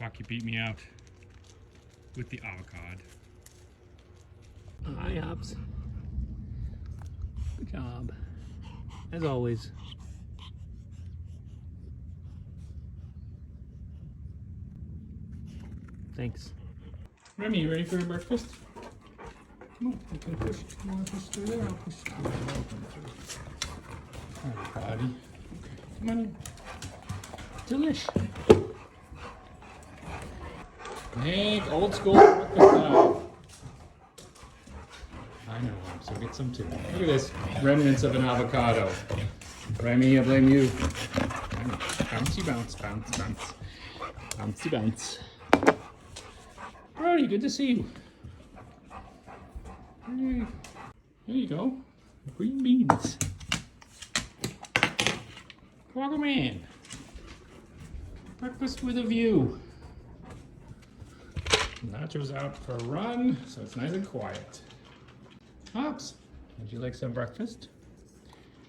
Bucky beat me out with the avocado. Hi, Hobbs. Good job. As always. Thanks. Remy, you ready for breakfast? Come on, you can push. You want to push through there? I'll push through there. Alright, buddy. Okay, come on in. Delish. Make old school breakfast now. I know, so get some too. Look at this, remnants of an avocado. Remy, I blame you. Bouncy bounce, bounce, bounce. Bouncy bounce. Brody, good to see you. There you go. Green beans. Quagga man. Breakfast with a view. Nacho's out for a run, so it's nice and quiet. Hops, would you like some breakfast?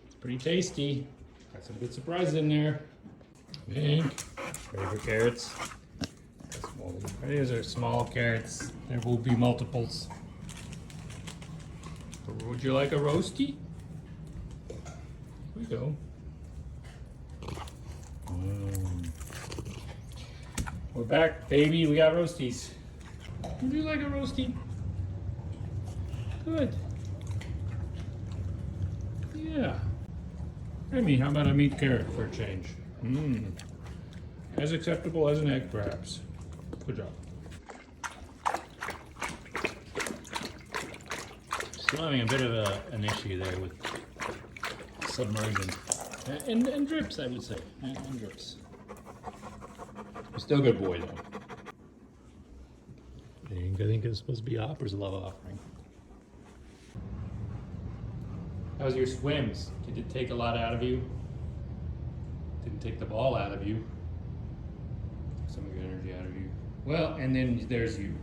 It's pretty tasty. Got some good surprises in there. Pink, favorite carrots. These are small carrots. There will be multiples. Would you like a roasty? Here we go. We're back, baby. We got roasties. Would you like a roasty? Good. Yeah. Remy, how about a meat carrot for a change? As acceptable as an egg, perhaps. Good job. Still having a bit of an issue there with submersion. And drips, I would say. And drips. Still a good boy, though. I think it's supposed to be Hopper's love offering. How was your swims? Did it take a lot out of you? Didn't take the ball out of you. Some of your energy out of you. Well, and then there's you.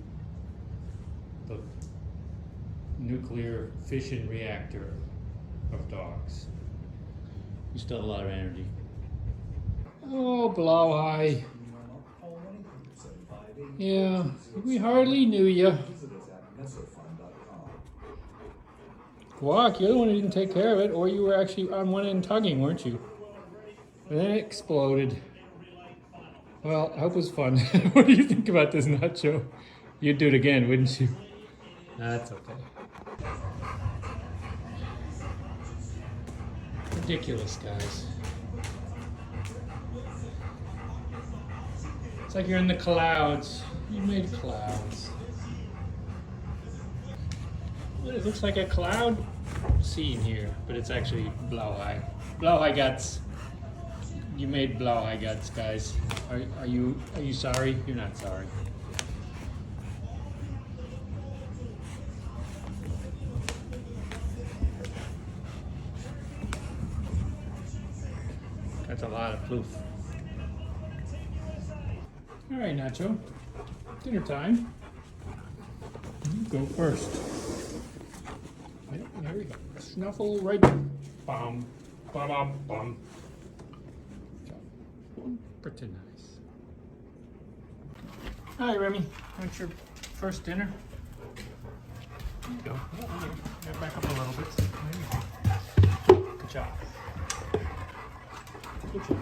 The nuclear fission reactor of dogs. You still have a lot of energy. Oh, Blauhai. Yeah, we hardly knew you. Guac, you're the one who didn't take care of it, or you were actually on one end tugging, weren't you? And then it exploded. Well, I hope it was fun. What do you think about this, Nacho? You'd do it again, wouldn't you? That's okay. Ridiculous, guys. It's like you're in the clouds. You made clouds. It looks like a cloud scene here, but it's actually Blauhai. Blauhai guts. You made Blauhai guts, guys. Are you sorry? You're not sorry. That's a lot of ploof. All right, Nacho. Dinner time. You go first. There we go. Snuffle right. Bum. Bum bum bum. Pretty nice. Hi, Remy. Want your first dinner? There you go. Yeah, back up a little bit. There you go. Good job. Good job.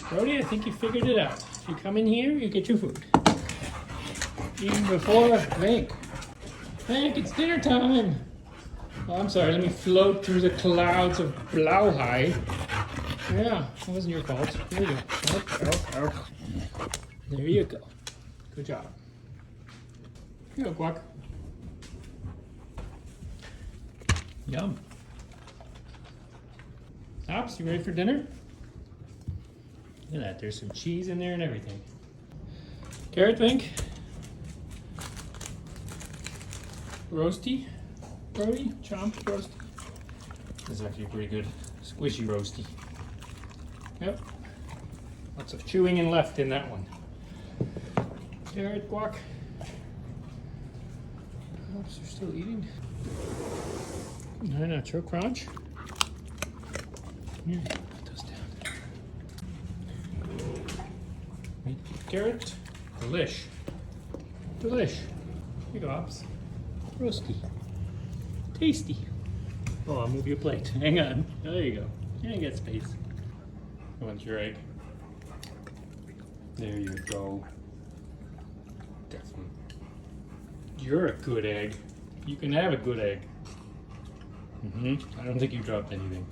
Brody, I think you figured it out. If you come in here, you get your food. Even before Hank. Hank, it's dinner time. Oh, I'm sorry, let me float through the clouds of Blauhai. Yeah, that wasn't your fault. There you go. There you go. Good job. Here you go, Guac. Yum. Hops, you ready for dinner? Look at that, there's some cheese in there and everything. Carrot pink. Roasty. Brody, chomp, roasty. This is actually a pretty good squishy roasty. Yep. Lots of chewing and left in that one. Carrot, guac. Oops, you're still eating. Nacho crunch. Here, put those down. carrot. Delish. Delish. Here you go, Ops. Roasty. Tasty. Oh, I'll move your plate. Hang on. There you go. Yeah, you get space. You want your egg? There you go. That's one. You're a good egg. You can have a good egg. I don't think you dropped anything.